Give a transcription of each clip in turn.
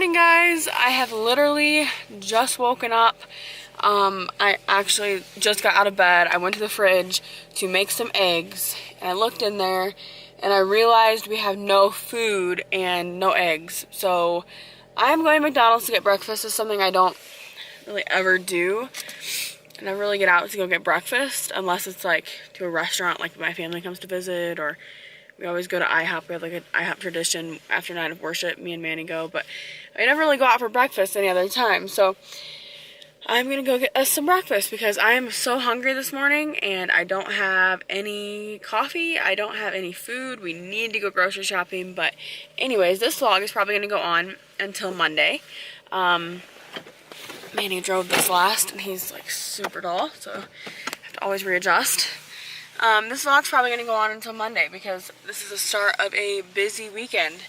morning, guys. I have literally just woken up. I actually just got out of bed. I went to the fridge to make some eggs, and I looked in there and I realized we have no food and no eggs. So I'm going to McDonald's to get breakfast. It's something I don't really ever do. I never really get out to go get breakfast unless it's like to a restaurant, like my family comes to visit, or we always go to IHOP. We have like an IHOP tradition after night of worship, me and Manny go, but I never really go out for breakfast any other time. So I'm gonna go get us some breakfast because I am so hungry this morning and I don't have any coffee. I don't have any food. We need to go grocery shopping. But anyways, this vlog is probably gonna go on until Monday. Manny drove this last and he's like super dull, so I have to always readjust. This vlog's probably going to go on until Monday because this is the start of a busy weekend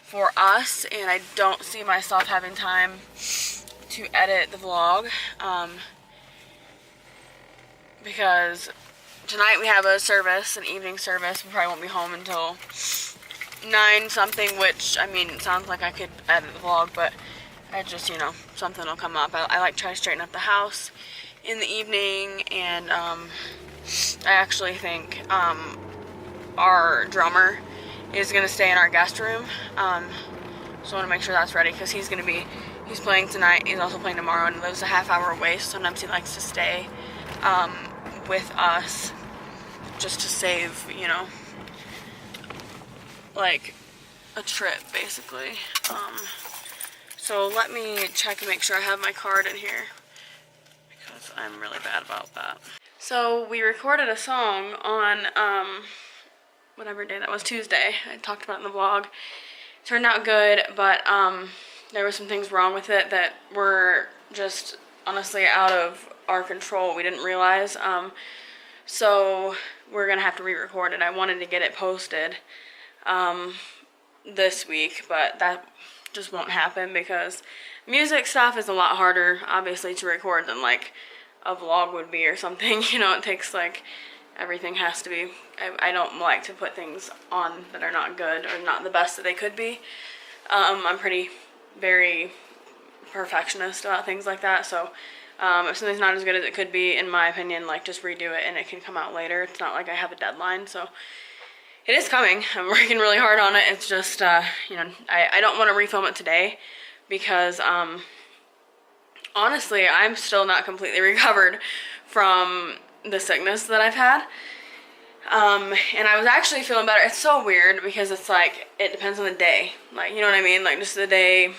for us, and I don't see myself having time to edit the vlog because tonight we have a service, an evening service. We probably won't be home until 9 something, which, I mean, it sounds like I could edit the vlog, but I just, you know, something will come up. I like try to straighten up the house in the evening, and I actually think our drummer is going to stay in our guest room, so I want to make sure that's ready because he's playing tonight, he's also playing tomorrow, and he lives a half-hour away, so sometimes he likes to stay with us just to save, you know, like a trip, basically. So let me check and make sure I have my card in here because I'm really bad about that. So we recorded a song on whatever day that was, Tuesday. I talked about it in the vlog. It turned out good, but there were some things wrong with it that were just honestly out of our control. We didn't realize. So we're gonna have to re-record it. I wanted to get it posted this week, but that just won't happen because music stuff is a lot harder, obviously, to record than like a vlog would be or something. You know, it takes like, everything has to be, I don't like to put things on that are not good or not the best that they could be. I'm very perfectionist about things like that, so if something's not as good as it could be, in my opinion, like, just redo it and it can come out later. It's not like I have a deadline, so it is coming. I'm working really hard on it. It's just, you know, I don't want to refilm it today because, honestly, I'm still not completely recovered from the sickness that I've had. And I was actually feeling better. It's so weird because it's like, it depends on the day. Like, you know what I mean? Like, just the day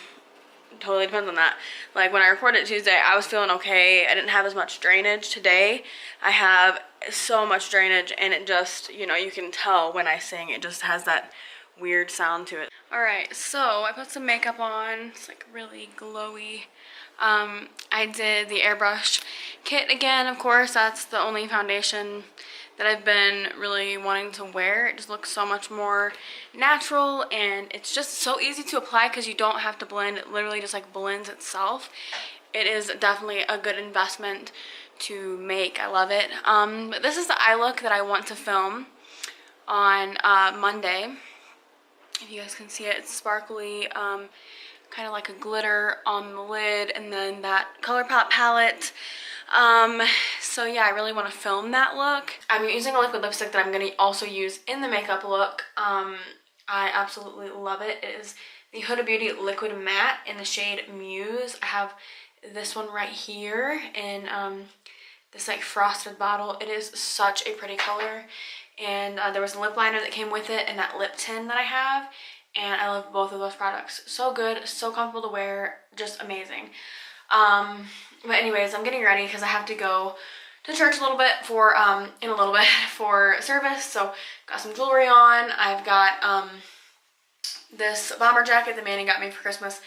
totally depends on that. Like, when I recorded Tuesday, I was feeling okay. I didn't have as much drainage. Today, I have so much drainage, and it just, you know, you can tell when I sing, it just has that weird sound to it. Alright, so I put some makeup on. It's like really glowy. I did the airbrush kit again, of course. That's the only foundation that I've been really wanting to wear. It just looks so much more natural, and it's just so easy to apply because you don't have to blend. It literally just like blends itself. It is definitely a good investment to make. I love it. But this is the eye look that I want to film on Monday. If you guys can see it, it's sparkly, kind of like a glitter on the lid, and then that ColourPop palette. So yeah, I really want to film that look. I'm using a liquid lipstick that I'm going to also use in the makeup look. I absolutely love it. It is the Huda Beauty Liquid Matte in the shade Muse. I have this one right here in this like frosted bottle. It is such a pretty color, and there was a lip liner that came with it and that lip tint that I have, and I love both of those products. So good, so comfortable to wear, just amazing. But anyways, I'm getting ready because I have to go to church a little bit for in a little bit for service. So got some jewelry on. I've got this bomber jacket that Manny got me for Christmas,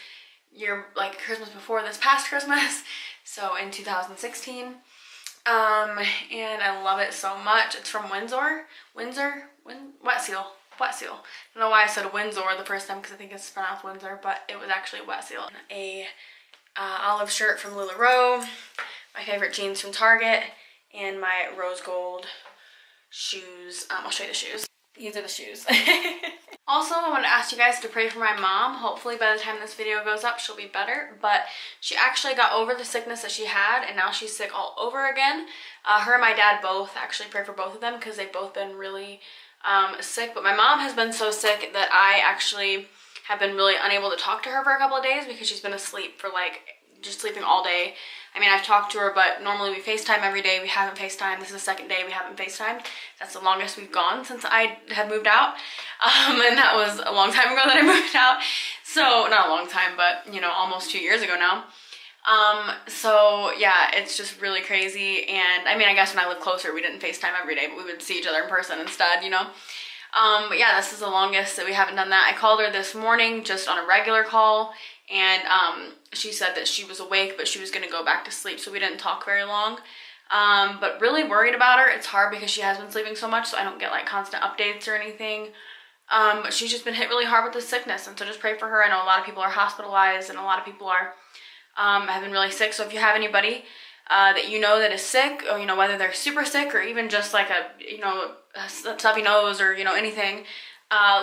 Christmas before this past Christmas, so in 2016. And I love it so much. It's from Wet Seal. I don't know why I said Windsor the first time because I think it's pronounced Windsor, but it was actually Wet Seal. A olive shirt from LuLaRoe, my favorite jeans from Target, and my rose gold shoes. I'll show you the shoes. These are the shoes. Also, I want to ask you guys to pray for my mom. Hopefully by the time this video goes up, she'll be better. But she actually got over the sickness that she had, and now she's sick all over again. Her and my dad both actually pray for both of them because they've both been really sick. But my mom has been so sick that I actually have been really unable to talk to her for a couple of days because she's been asleep for like just sleeping all day. I mean, I've talked to her, but normally we FaceTime every day. We haven't FaceTime. This is the second day we haven't FaceTime. That's the longest we've gone since I had moved out. And that was a long time ago that I moved out. So, not a long time, but, you know, almost 2 years ago now. So, yeah, it's just really crazy. And, I mean, I guess when I lived closer, we didn't FaceTime every day, but we would see each other in person instead, you know. But yeah, this is the longest that we haven't done that. I called her this morning just on a regular call, and she said that she was awake, but she was going to go back to sleep, so we didn't talk very long. But really worried about her. It's hard because she has been sleeping so much, so I don't get like constant updates or anything. But she's just been hit really hard with the sickness, and so just pray for her. I know a lot of people are hospitalized, and a lot of people are have been really sick. So if you have anybody that you know that is sick, or you know, whether they're super sick or even just like a, you know, a stuffy nose or, you know, anything,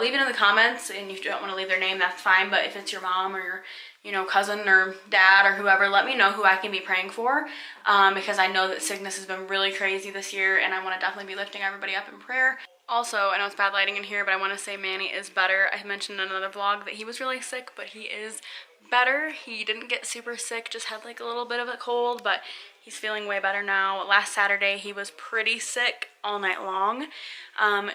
leave it in the comments. And if you don't want to leave their name, that's fine. But if it's your mom or your, you know, cousin or dad or whoever, let me know who I can be praying for, because I know that sickness has been really crazy this year, and I want to definitely be lifting everybody up in prayer. Also, I know it's bad lighting in here, but I want to say Manny is better. I mentioned in another vlog that he was really sick, but he is better. He didn't get super sick, just had like a little bit of a cold, but he's feeling way better now. Last Saturday, he was pretty sick all night long,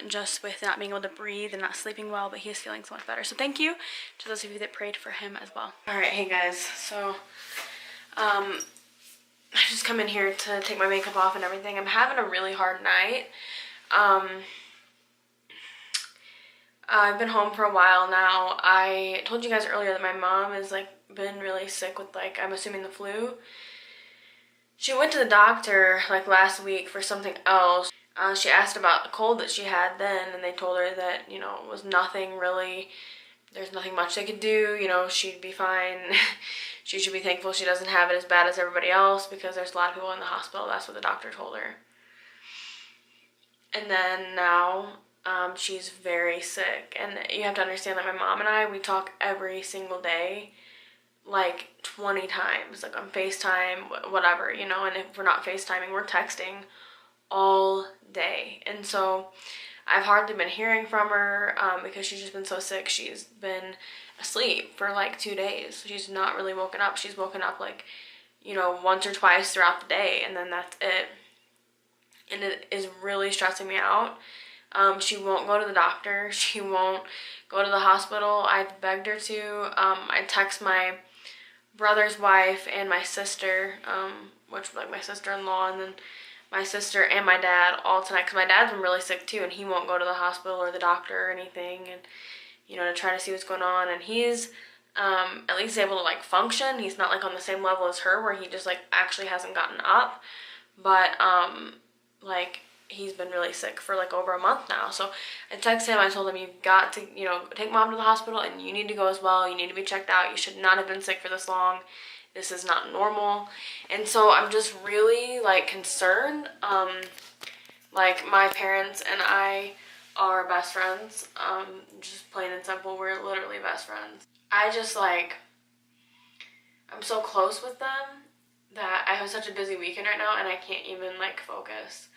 just with not being able to breathe and not sleeping well, but he is feeling so much better. So thank you to those of you that prayed for him as well. All right, hey guys, so I just come in here to take my makeup off and everything. I'm having a really hard night. I've been home for a while now. I told you guys earlier that my mom has like been really sick with, like, I'm assuming the flu. She went to the doctor like last week for something else. She asked about the cold that she had then, and they told her that, you know, it was nothing really, there's nothing much they could do, you know, she'd be fine. She should be thankful she doesn't have it as bad as everybody else, because there's a lot of people in the hospital. That's what the doctor told her. And then now she's very sick, and you have to understand that my mom and I, we talk every single day, like 20 times, like on FaceTime, whatever, you know, and if we're not FaceTiming, we're texting all day. And so I've hardly been hearing from her because she's just been so sick. She's been asleep for like 2 days. She's not really woken up. She's woken up like, you know, once or twice throughout the day, and then that's it. And it is really stressing me out. She won't go to the doctor. She won't go to the hospital. I've begged her to. I text my brother's wife and my sister, which was like my sister-in-law, and then my sister and my dad all tonight, because my dad's been really sick too, and he won't go to the hospital or the doctor or anything, and, you know, to try to see what's going on. And he's at least able to like function. He's not like on the same level as her, where he just like actually hasn't gotten up, but like, he's been really sick for like over a month now. So I texted him, I told him, you've got to, you know, take mom to the hospital, and you need to go as well. You need to be checked out. You should not have been sick for this long. This is not normal. And so I'm just really like concerned. Like, my parents and I are best friends. Just plain and simple, we're literally best friends. I just like, I'm so close with them that I have such a busy weekend right now, and I can't even like focus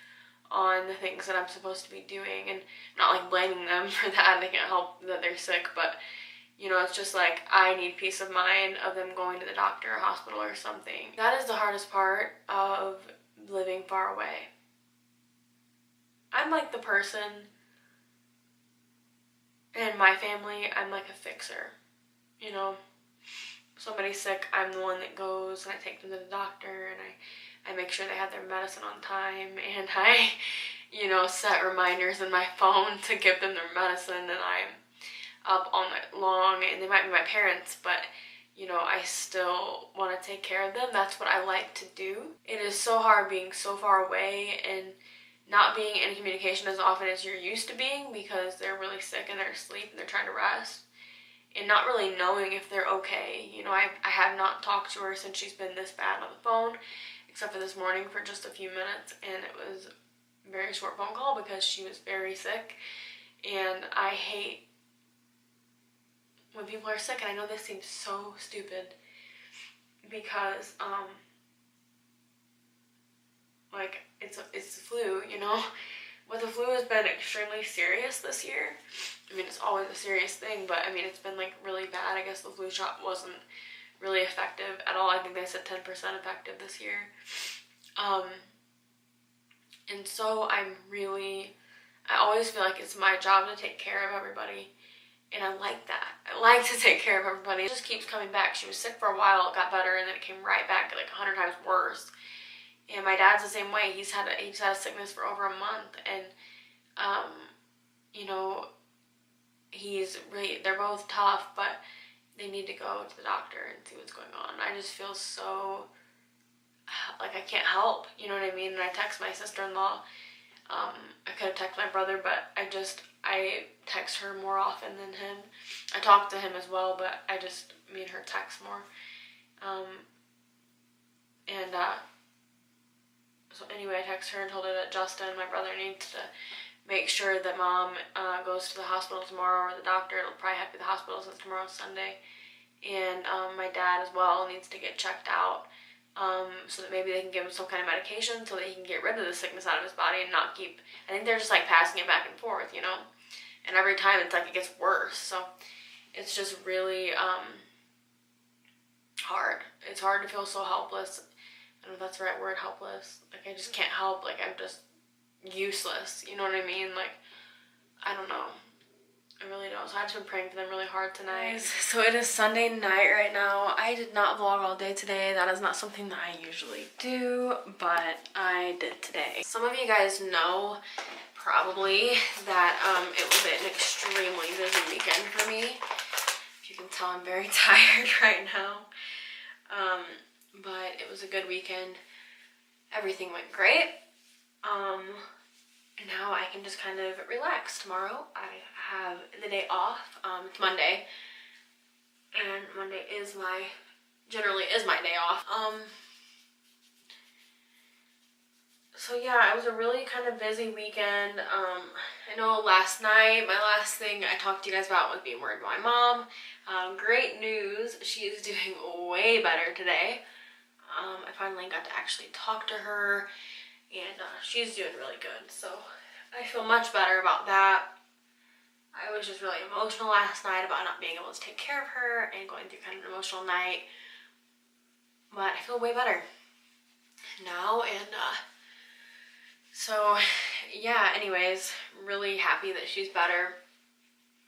on the things that I'm supposed to be doing, and not like blaming them for that. They can't help that they're sick, but, you know, it's just like, I need peace of mind of them going to the doctor or hospital or something. That is the hardest part of living far away. I'm like the person in my family, I'm like a fixer, you know. If somebody's sick, I'm the one that goes and I take them to the doctor, and I make sure they have their medicine on time, and I, you know, set reminders in my phone to give them their medicine, and I'm up all night long. And they might be my parents, but, you know, I still want to take care of them. That's what I like to do. It is so hard being so far away and not being in communication as often as you're used to being, because they're really sick and they're asleep and they're trying to rest, and not really knowing if they're okay. You know, I have not talked to her since she's been this bad on the phone, except for this morning for just a few minutes, and it was a very short phone call because she was very sick. And I hate when people are sick, and I know this seems so stupid because, like, it's the flu, you know? But the flu has been extremely serious this year. I mean, it's always a serious thing, but I mean, it's been like really bad. I guess the flu shot wasn't really effective at all. I think they said 10% effective this year. And so I always feel like it's my job to take care of everybody. And I like that. I like to take care of everybody. It just keeps coming back. She was sick for a while, it got better, and then it came right back like 100 times worse. And my dad's the same way. He's had a sickness for over a month, and you know, they're both tough, but they need to go to the doctor and see what's going on. I just feel so like I can't help, you know what I mean? And I text my sister-in-law. I could have texted my brother, but I text her more often than him. I talk to him as well, but me and her text more. So anyway, I texted her and told her that Justin, my brother, needs to make sure that Mom goes to the hospital tomorrow, or the doctor. It'll probably have to be the hospital since tomorrow's Sunday. And my dad as well needs to get checked out, so that maybe they can give him some kind of medication so that he can get rid of the sickness out of his body and not keep, I think they're just like passing it back and forth, you know? And every time it's like it gets worse. So it's just really hard. It's hard to feel so helpless. I don't know if that's the right word, helpless. Like, I just can't help. Like, I'm just useless. You know what I mean? Like, I don't know. I really don't. So I've just been praying for them really hard tonight. So it is Sunday night right now. I did not vlog all day today. That is not something that I usually do, but I did today. Some of you guys know probably that it was an extremely busy weekend for me. If you can tell, I'm very tired right now. But it was a good weekend. Everything went great. And now I can just kind of relax. Tomorrow I have the day off. It's Monday. And Monday generally is my day off. So yeah, it was a really kind of busy weekend. I know last night, my last thing I talked to you guys about was being worried about my mom. Great news, she is doing way better today. I finally got to actually talk to her, and she's doing really good. So I feel much better about that. I was just really emotional last night about not being able to take care of her and going through kind of an emotional night. But I feel way better now, and so yeah, anyways, really happy that she's better.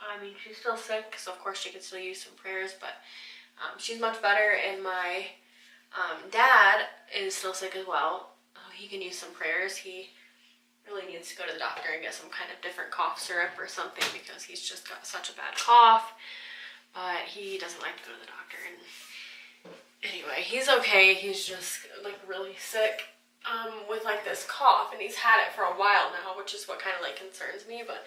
I mean, she's still sick, so of course she could still use some prayers, but she's much better, and my dad is still sick as well. He can use some prayers. He really needs to go to the doctor and get some kind of different cough syrup or something, because he's just got such a bad cough, but he doesn't like to go to the doctor. And anyway, he's okay. He's just like really sick with like this cough, and he's had it for a while now, which is what kind of like concerns me. But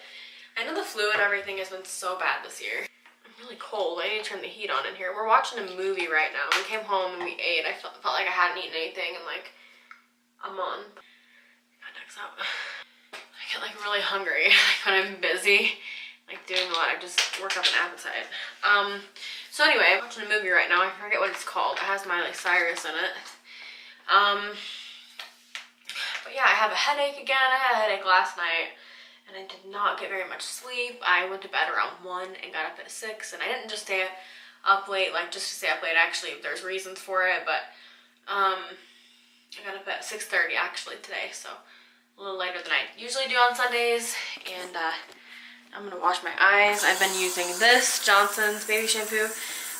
I know the flu and everything has been so bad this year. I'm really cold. I need to turn the heat on in here. We're watching a movie right now. We came home and we ate. I felt like I hadn't eaten anything in like a month. Contacts out. I get like really hungry when I'm busy, like doing a lot. I just work up an appetite. So anyway, I'm watching a movie right now. I forget what it's called. It has Miley Cyrus in it. But yeah, I have a headache again. I had a headache last night, and I did not get very much sleep. I went to bed around 1 and got up at 6, and I didn't just stay up late, like just to stay up late. Actually, there's reasons for it, but I got up at 6:30 actually today, so a little later than I usually do on Sundays. And I'm gonna wash my eyes. I've been using this Johnson's baby shampoo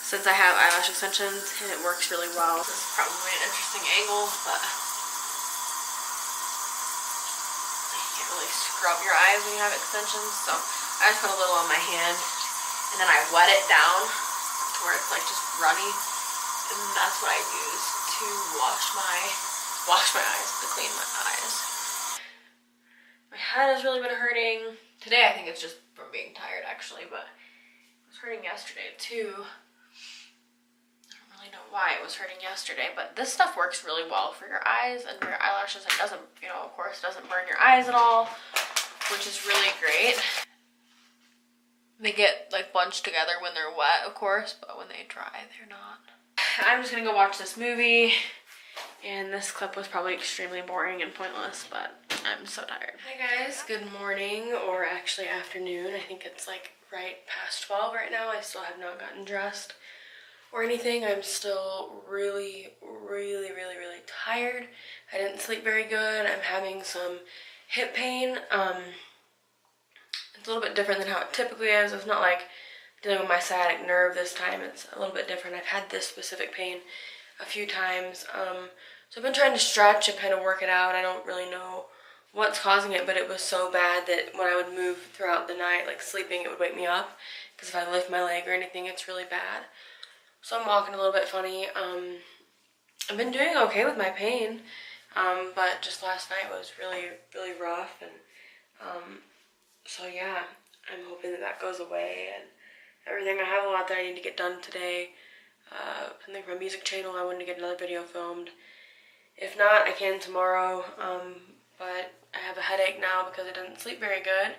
since I have eyelash extensions, and it works really well. This is probably an interesting angle, but really scrub your eyes when you have extensions. So I just put a little on my hand, and then I wet it down to where it's like just runny, and that's what I use to wash my eyes, to clean my eyes. My head has really been hurting today. I think it's just from being tired actually, but it was hurting yesterday too. I don't really know why it was hurting yesterday, but this stuff works really well for your eyes and for your eyelashes. It doesn't, you know, of course, doesn't burn your eyes at all, which is really great. They get like bunched together when they're wet, of course, but when they dry, they're not. I'm just gonna go watch this movie, and this clip was probably extremely boring and pointless, but I'm so tired. Hi guys, good morning, or actually afternoon. I think it's like right past 12 right now. I still have not gotten dressed or anything. I'm still really tired. I didn't sleep very good. I'm having some hip pain. It's a little bit different than how it typically is. It's not like dealing with my sciatic nerve this time. It's a little bit different. I've had this specific pain a few times. So I've been trying to stretch and kind of work it out. I don't really know what's causing it, but it was so bad that when I would move throughout the night, like sleeping, it would wake me up. Because if I lift my leg or anything, it's really bad. So I'm walking a little bit funny. I've been doing okay with my pain, but just last night was really rough. And so yeah, I'm hoping that that goes away and everything. I have a lot that I need to get done today. Something for my music channel. I wanted to get another video filmed. If not, I can tomorrow. But I have a headache now because I didn't sleep very good.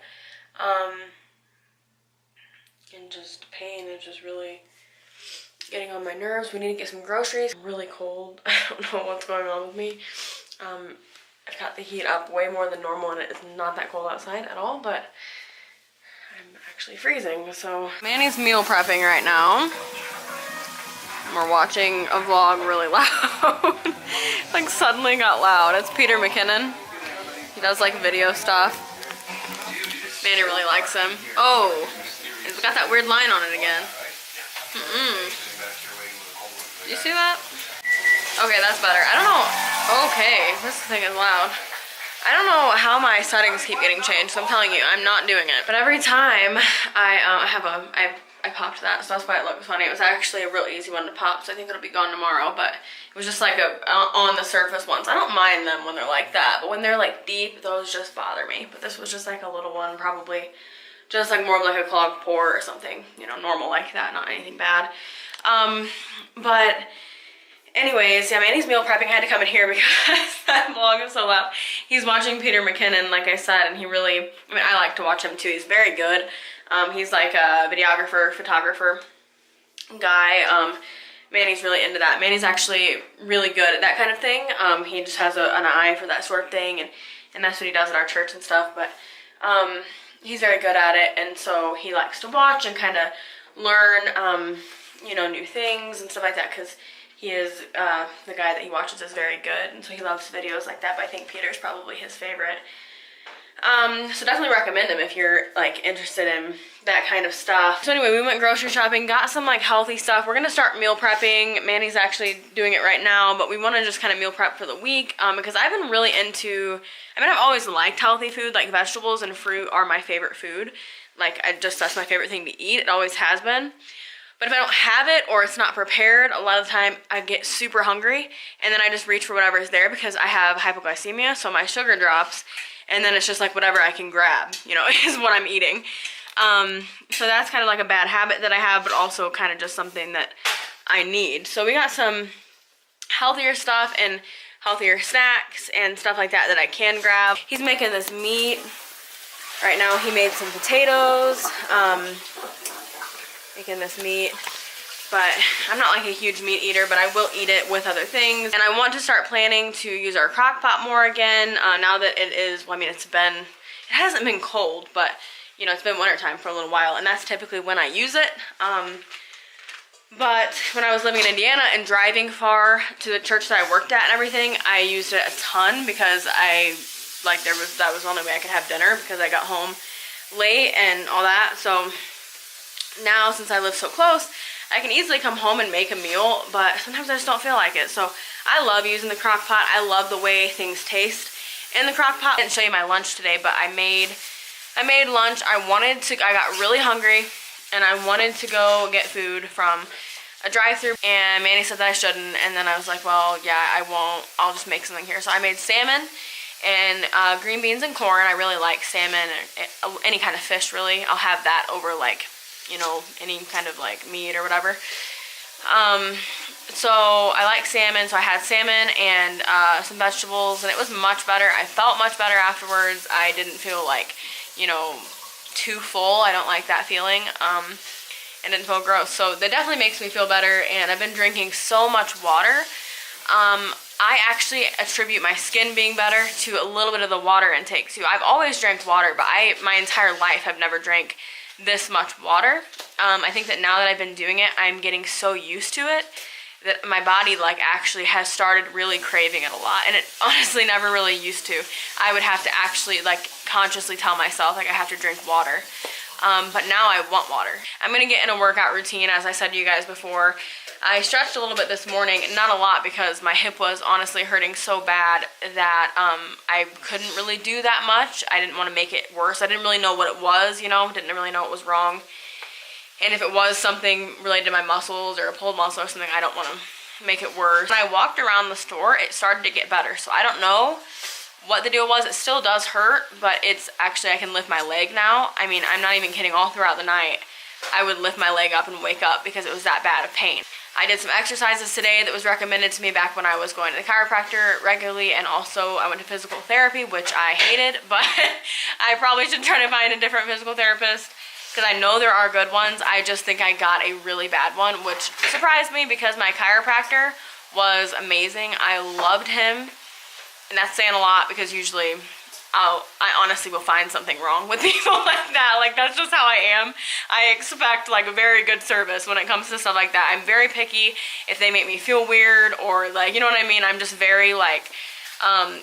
And just pain is just really getting on my nerves. We need to get some groceries. I'm really cold. I don't know what's going on with me. I've got the heat up way more than normal and it's not that cold outside at all, but I'm actually freezing. So Manny's meal prepping right now. We're watching a vlog really loud. Like suddenly got loud. It's Peter McKinnon. He does like video stuff. Manny really likes him. Oh, it's got that weird line on it again. Do you see that? Okay, that's better. I don't know. Okay, this thing is loud. I don't know how my settings keep getting changed, so I'm telling you, I'm not doing it. But every time I popped that, so that's why it looked funny. It was actually a real easy one to pop, so I think it'll be gone tomorrow, but it was just like a on the surface ones. I don't mind them when they're like that, but when they're like deep, those just bother me. But this was just like a little one, probably just like more of like a clogged pore or something, you know, normal like that, not anything bad. But anyways, yeah, Manny's meal prepping. I had to come in here because that vlog is so loud. He's watching Peter McKinnon, like I said, and he really, I mean, I like to watch him too. He's very good. He's like a videographer, photographer guy. Manny's really into that. Manny's actually really good at that kind of thing. He just has an eye for that sort of thing, and that's what he does at our church and stuff. But he's very good at it, and so he likes to watch and kind of learn, you know, new things and stuff like that, because he is, the guy that he watches is very good, and so he loves videos like that, but I think Peter's probably his favorite. So definitely recommend him if you're like interested in that kind of stuff. So anyway, we went grocery shopping, got some like healthy stuff. We're gonna start meal prepping. Manny's actually doing it right now, but we want to just kind of meal prep for the week, because I've been really into, I mean, I've always liked healthy food. Like vegetables and fruit are my favorite food. Like that's my favorite thing to eat. It always has been. But if I don't have it or it's not prepared, a lot of the time I get super hungry and then I just reach for whatever is there because I have hypoglycemia, so my sugar drops, and then it's just like whatever I can grab, you know, is what I'm eating. So that's kind of like a bad habit that I have, but also kind of just something that I need. So we got some healthier stuff and healthier snacks and stuff like that that I can grab. He's making this meat. Right now he made some potatoes. Making this meat, but I'm not like a huge meat eater, but I will eat it with other things. And I want to start planning to use our crock pot more again, now that it is, well, I mean, it hasn't been cold, but you know, it's been wintertime for a little while, and that's typically when I use it. But when I was living in Indiana and driving far to the church that I worked at and everything, I used it a ton because that was the only way I could have dinner because I got home late and all that. So now, since I live so close, I can easily come home and make a meal, but sometimes I just don't feel like it. So I love using the crock pot. I love the way things taste in the crock pot. I didn't show you my lunch today, but I made lunch. I got really hungry and I wanted to go get food from a drive-thru, and Manny said that I shouldn't, and then I was like, well, yeah, I won't. I'll just make something here. So I made salmon and green beans and corn. I really like salmon and any kind of fish, really. I'll have that over like, you know, any kind of like meat or whatever. So I like salmon, so I had salmon and some vegetables, and it was much better. I felt much better afterwards. I didn't feel like, you know, too full. I don't like that feeling. And didn't feel gross. So that definitely makes me feel better, and I've been drinking so much water. I actually attribute my skin being better to a little bit of the water intake too. I've always drank water, but my entire life have never drank this much water. I think that now that I've been doing it, I'm getting so used to it that my body like actually has started really craving it a lot, and it honestly never really used to. I would have to actually like consciously tell myself like I have to drink water. But now I want water. I'm gonna get in a workout routine, as I said to you guys before. I stretched a little bit this morning, not a lot because my hip was honestly hurting so bad that I couldn't really do that much. I didn't want to make it worse. I didn't really know what it was, you know, didn't really know what was wrong. And if it was something related to my muscles or a pulled muscle or something, I don't want to make it worse. When I walked around the store, it started to get better. So I don't know what the deal was. It still does hurt, but it's actually, I can lift my leg now. I mean, I'm not even kidding, all throughout the night, I would lift my leg up and wake up because it was that bad of pain. I did some exercises today that was recommended to me back when I was going to the chiropractor regularly, and also I went to physical therapy, which I hated, but I probably should try to find a different physical therapist because I know there are good ones. I just think I got a really bad one, which surprised me because my chiropractor was amazing. I loved him. And that's saying a lot because usually I honestly will find something wrong with people like that. Like, that's just how I am. I expect like a very good service when it comes to stuff like that. I'm very picky if they make me feel weird or like, you know what I mean? I'm just very like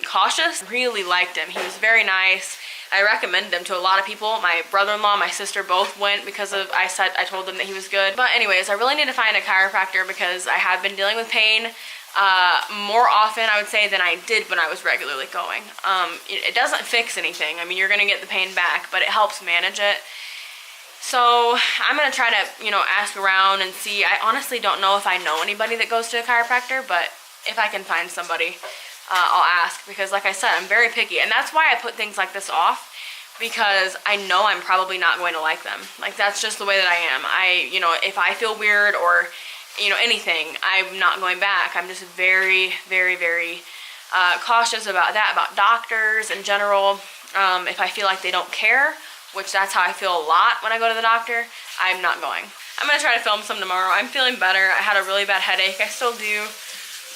cautious. Really liked him. He was very nice. I recommended him to a lot of people. My brother-in-law, my sister both went because of, I told them that he was good. But anyways, I really need to find a chiropractor because I have been dealing with pain more often, I would say, than I did when I was regularly going. It doesn't fix anything. I mean, you're gonna get the pain back, but it helps manage it. So I'm gonna try to, you know, ask around and see. I honestly don't know if I know anybody that goes to a chiropractor, but if I can find somebody, I'll ask, because like I said, I'm very picky, and that's why I put things like this off, because I know I'm probably not going to like them. Like, that's just the way that I am. You know, if I feel weird or, you know, anything, I'm not going back. I'm just very, very, very cautious about that, about doctors in general. If I feel like they don't care, which that's how I feel a lot when I go to the doctor, I'm not going. I'm gonna try to film some tomorrow. I'm feeling better. I had a really bad headache. I still do,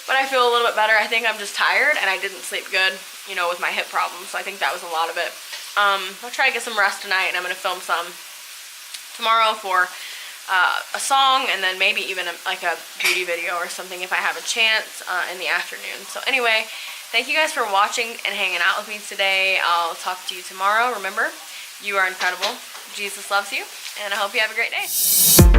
but I feel a little bit better. I think I'm just tired and I didn't sleep good, you know, with my hip problem. So I think that was a lot of it. I'll try to get some rest tonight, and I'm gonna film some tomorrow for a song, and then maybe even like a beauty video or something if I have a chance in the afternoon. So anyway, thank you guys for watching and hanging out with me today. I'll talk to you tomorrow. Remember, you are incredible. Jesus loves you, and I hope you have a great day.